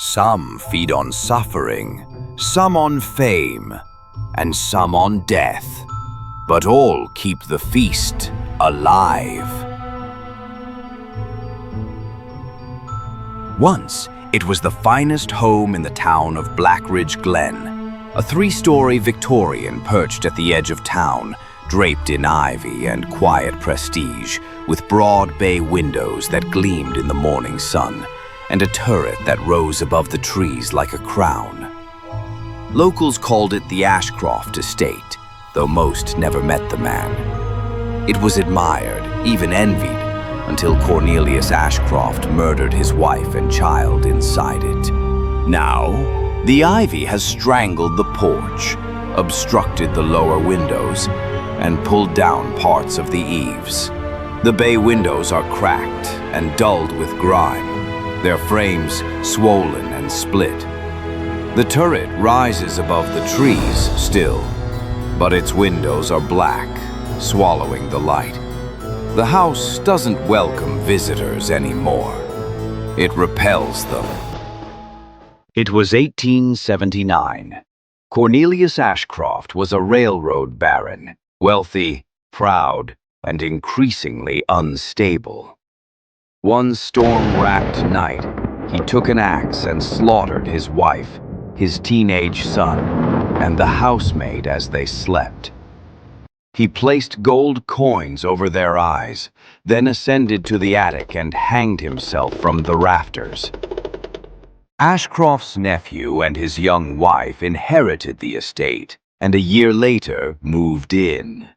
Some feed on suffering, some on fame, and some on death, but all keep the feast alive. Once, it was the finest home in the town of Blackridge Glen, a three-story Victorian perched at the edge of town, draped in ivy and quiet prestige, with broad bay windows that gleamed in the morning sun, and a turret that rose above the trees like a crown. Locals called it the Ashcroft Estate, though most never met the man. It was admired, even envied, until Cornelius Ashcroft murdered his wife and child inside it. Now, the ivy has strangled the porch, obstructed the lower windows, and pulled down parts of the eaves. The bay windows are cracked and dulled with grime, their frames swollen and split. The turret rises above the trees still, but its windows are black, swallowing the light. The house doesn't welcome visitors anymore. It repels them. It was 1879. Cornelius Ashcroft was a railroad baron, wealthy, proud, and increasingly unstable. One storm-racked night, he took an axe and slaughtered his wife, his teenage son, and the housemaid as they slept. He placed gold coins over their eyes, then ascended to the attic and hanged himself from the rafters. Ashcroft's nephew and his young wife inherited the estate, and a year later moved in.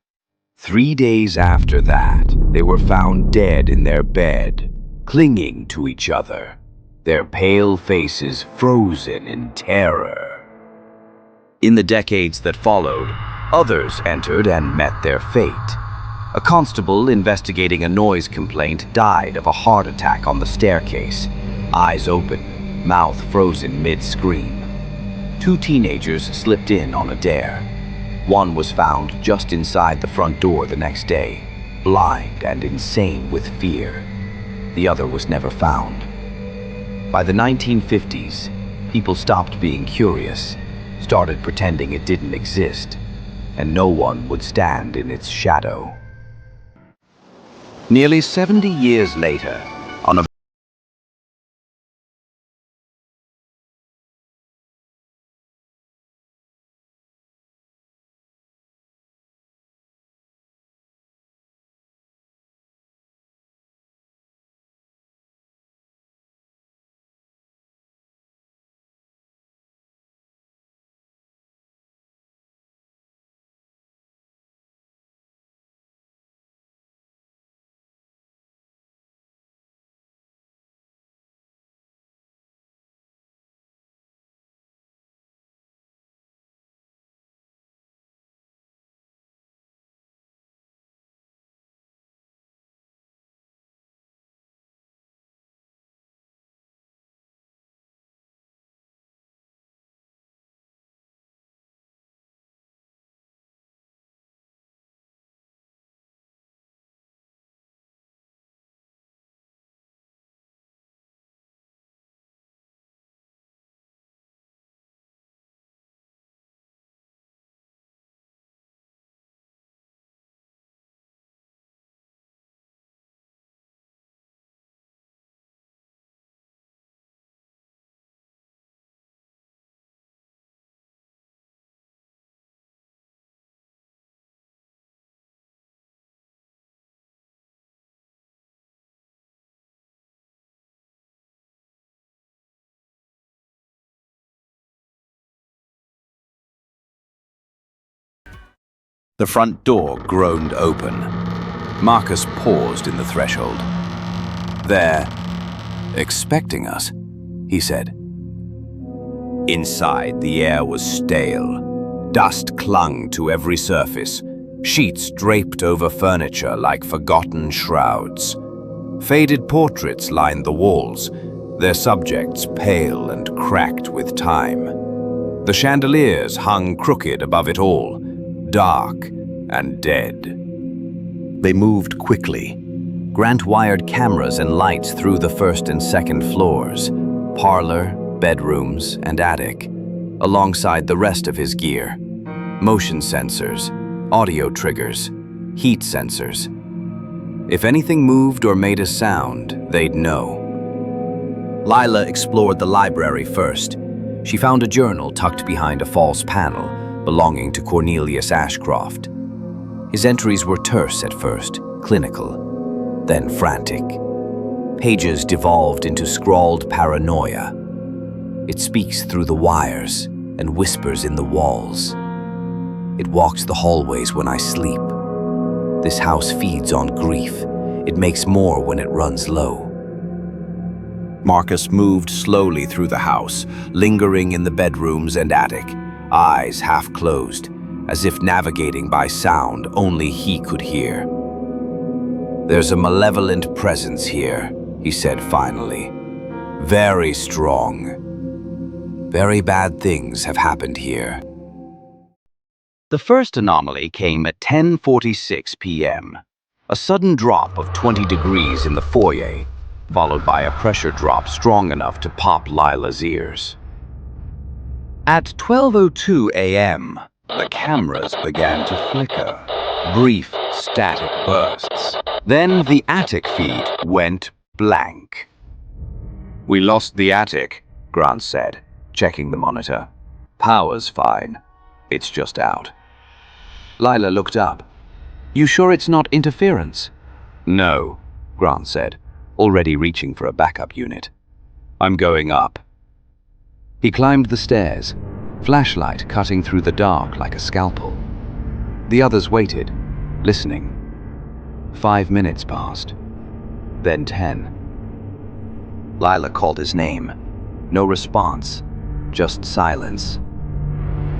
3 days after that, they were found dead in their bed, clinging to each other, their pale faces frozen in terror. In the decades that followed, others entered and met their fate. A constable investigating a noise complaint died of a heart attack on the staircase, eyes open, mouth frozen mid-scream. 2 teenagers slipped in on a dare. One was found just inside the front door the next day, blind and insane with fear. The other was never found. By the 1950s, people stopped being curious, started pretending it didn't exist, and no one would stand in its shadow. Nearly 70 years later, on a The front door groaned open. Marcus paused in the threshold. "They're expecting us," he said. Inside, the air was stale. Dust clung to every surface. Sheets draped over furniture like forgotten shrouds. Faded portraits lined the walls, their subjects pale and cracked with time. The chandeliers hung crooked above it all, dark and dead. They moved quickly. Grant wired cameras and lights through the first and second floors, parlor, bedrooms, and attic, alongside the rest of his gear. Motion sensors, audio triggers, heat sensors. If anything moved or made a sound, they'd know. Lila explored the library first. She found a journal tucked behind a false panel belonging to Cornelius Ashcroft. His entries were terse at first, clinical, then frantic. Pages devolved into scrawled paranoia. It speaks through the wires and whispers in the walls. It walks the hallways when I sleep. This house feeds on grief. It makes more when it runs low. Marcus moved slowly through the house, lingering in the bedrooms and attic, eyes half closed, as if navigating by sound only he could hear. "There's a malevolent presence here," he said finally. "Very strong. Very bad things have happened here." The first anomaly came at 10:46 p.m. A sudden drop of 20 degrees in the foyer, followed by a pressure drop strong enough to pop Lila's ears. At 12:02 a.m., the cameras began to flicker, brief static bursts. Then the attic feed went blank. "We lost the attic," Grant said, checking the monitor. "Power's fine. It's just out." Lila looked up. "You sure it's not interference?" "No," Grant said, already reaching for a backup unit. "I'm going up." He climbed the stairs, flashlight cutting through the dark like a scalpel. The others waited, listening. 5 minutes passed, then 10. Lila called his name. No response, just silence.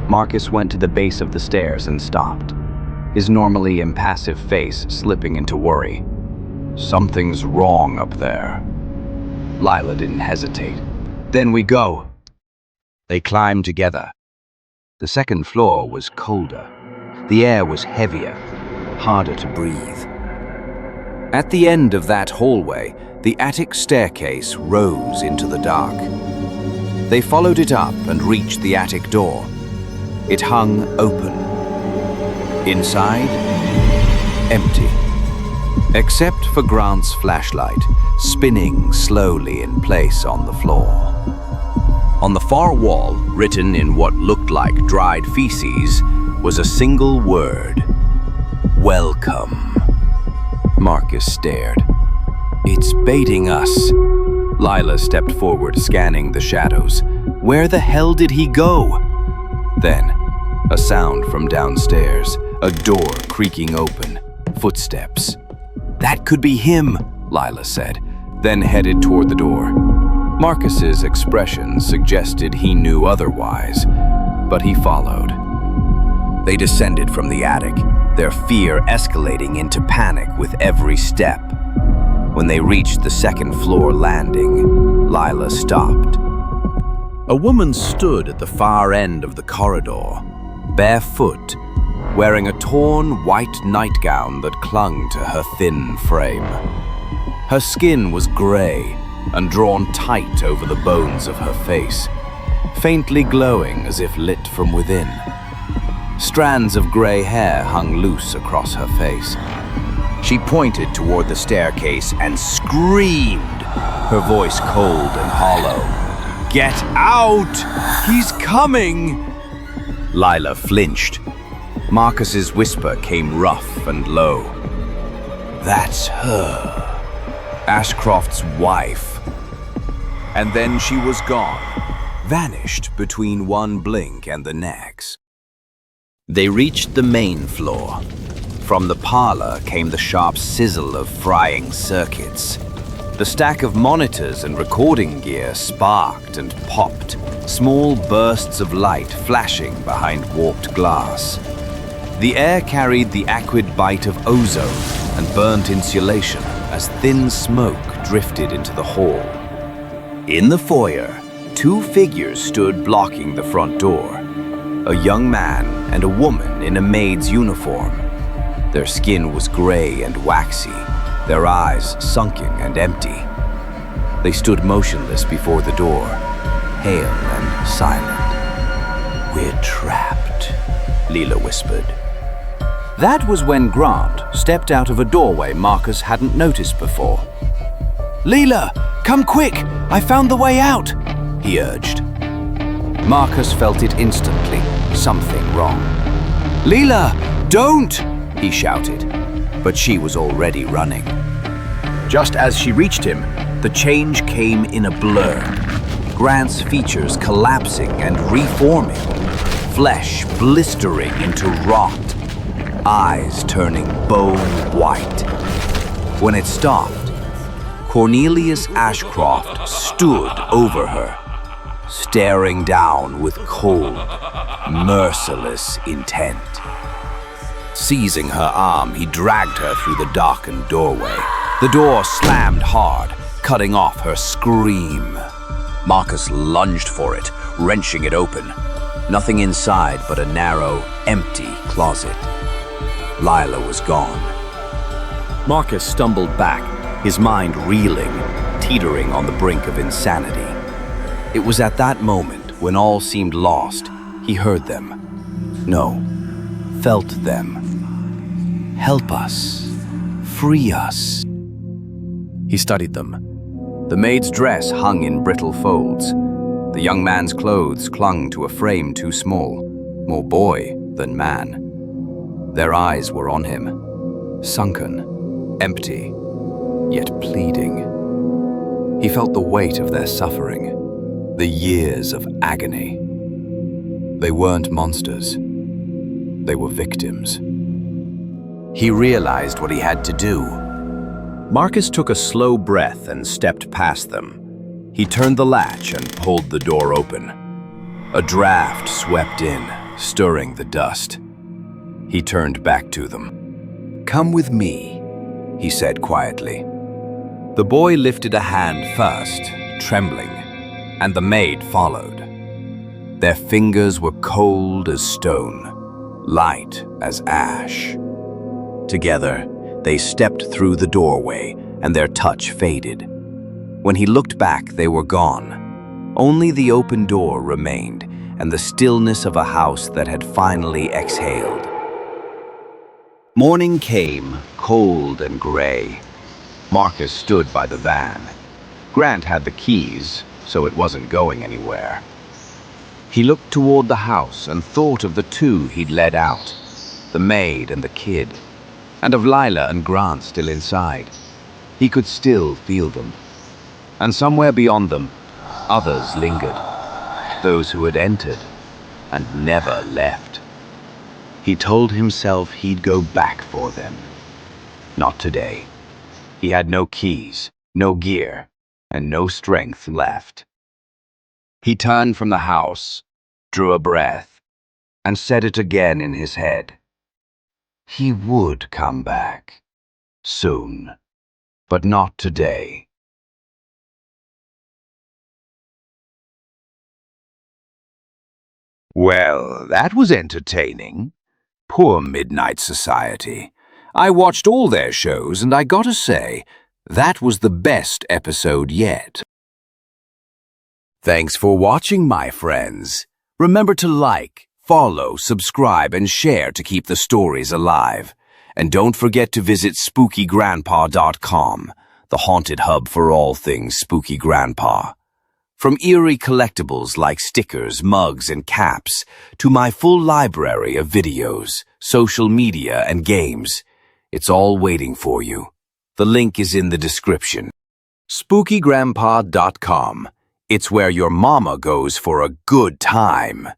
Marcus went to the base of the stairs and stopped, his normally impassive face slipping into worry. "Something's wrong up there." Lila didn't hesitate. "Then we go." They climbed together. The second floor was colder. The air was heavier, harder to breathe. At the end of that hallway, the attic staircase rose into the dark. They followed it up and reached the attic door. It hung open. Inside, empty. Except for Grant's flashlight, spinning slowly in place on the floor. On the far wall, written in what looked like dried feces, was a single word. "Welcome." Marcus stared. "It's baiting us." Lila stepped forward, scanning the shadows. Where the hell did he go? Then, a sound from downstairs, a door creaking open, footsteps. "That could be him," Lila said, then headed toward the door. Marcus's expression suggested he knew otherwise, but he followed. They descended from the attic, their fear escalating into panic with every step. When they reached the second floor landing, Lila stopped. A woman stood at the far end of the corridor, barefoot, wearing a torn white nightgown that clung to her thin frame. Her skin was gray and drawn tight over the bones of her face, faintly glowing as if lit from within. Strands of gray hair hung loose across her face. She pointed toward the staircase and screamed, her voice cold and hollow. "Get out! He's coming!" Lila flinched. Marcus's whisper came rough and low. "That's her. Ashcroft's wife." And then she was gone, vanished between one blink and the next. They reached the main floor. From the parlor came the sharp sizzle of frying circuits. The stack of monitors and recording gear sparked and popped, small bursts of light flashing behind warped glass. The air carried the acrid bite of ozone and burnt insulation as thin smoke drifted into the hall. In the foyer, 2 figures stood blocking the front door. A young man and a woman in a maid's uniform. Their skin was gray and waxy, their eyes sunken and empty. They stood motionless before the door, pale and silent. "We're trapped," Leela whispered. That was when Grant stepped out of a doorway Marcus hadn't noticed before. "Leela, come quick! I found the way out!" he urged. Marcus felt it instantly, something wrong. "Leela, don't!" he shouted, but she was already running. Just as she reached him, the change came in a blur. Grant's features collapsing and reforming, flesh blistering into rot, eyes turning bone white. When it stopped, Cornelius Ashcroft stood over her, staring down with cold, merciless intent. Seizing her arm, he dragged her through the darkened doorway. The door slammed hard, cutting off her scream. Marcus lunged for it, wrenching it open. Nothing inside but a narrow, empty closet. Lila was gone. Marcus stumbled back, his mind reeling, teetering on the brink of insanity. It was at that moment, when all seemed lost, he heard them. No, felt them. "Help us. Free us." He studied them. The maid's dress hung in brittle folds. The young man's clothes clung to a frame too small, more boy than man. Their eyes were on him, sunken, empty, yet pleading. He felt the weight of their suffering, the years of agony. They weren't monsters. They were victims. He realized what he had to do. Marcus took a slow breath and stepped past them. He turned the latch and pulled the door open. A draft swept in, stirring the dust. He turned back to them. "Come with me," he said quietly. The boy lifted a hand first, trembling, and the maid followed. Their fingers were cold as stone, light as ash. Together, they stepped through the doorway, and their touch faded. When he looked back, they were gone. Only the open door remained, and the stillness of a house that had finally exhaled. Morning came, cold and gray. Marcus stood by the van. Grant had the keys, so it wasn't going anywhere. He looked toward the house and thought of the two he'd led out, the maid and the kid, and of Lila and Grant still inside. He could still feel them. And somewhere beyond them, others lingered, those who had entered and never left. He told himself he'd go back for them. Not today. He had no keys, no gear, and no strength left. He turned from the house, drew a breath, and said it again in his head. He would come back. Soon. But not today. Well, that was entertaining. Poor Midnight Society. I watched all their shows, and I gotta say, that was the best episode yet. Thanks for watching, my friends. Remember to like, follow, subscribe, and share to keep the stories alive. And don't forget to visit SpookyGrandpa.com, the haunted hub for all things Spooky Grandpa. From eerie collectibles like stickers, mugs, and caps, to my full library of videos, social media, and games, it's all waiting for you. The link is in the description. SpookyGrandpa.com. It's where your mama goes for a good time.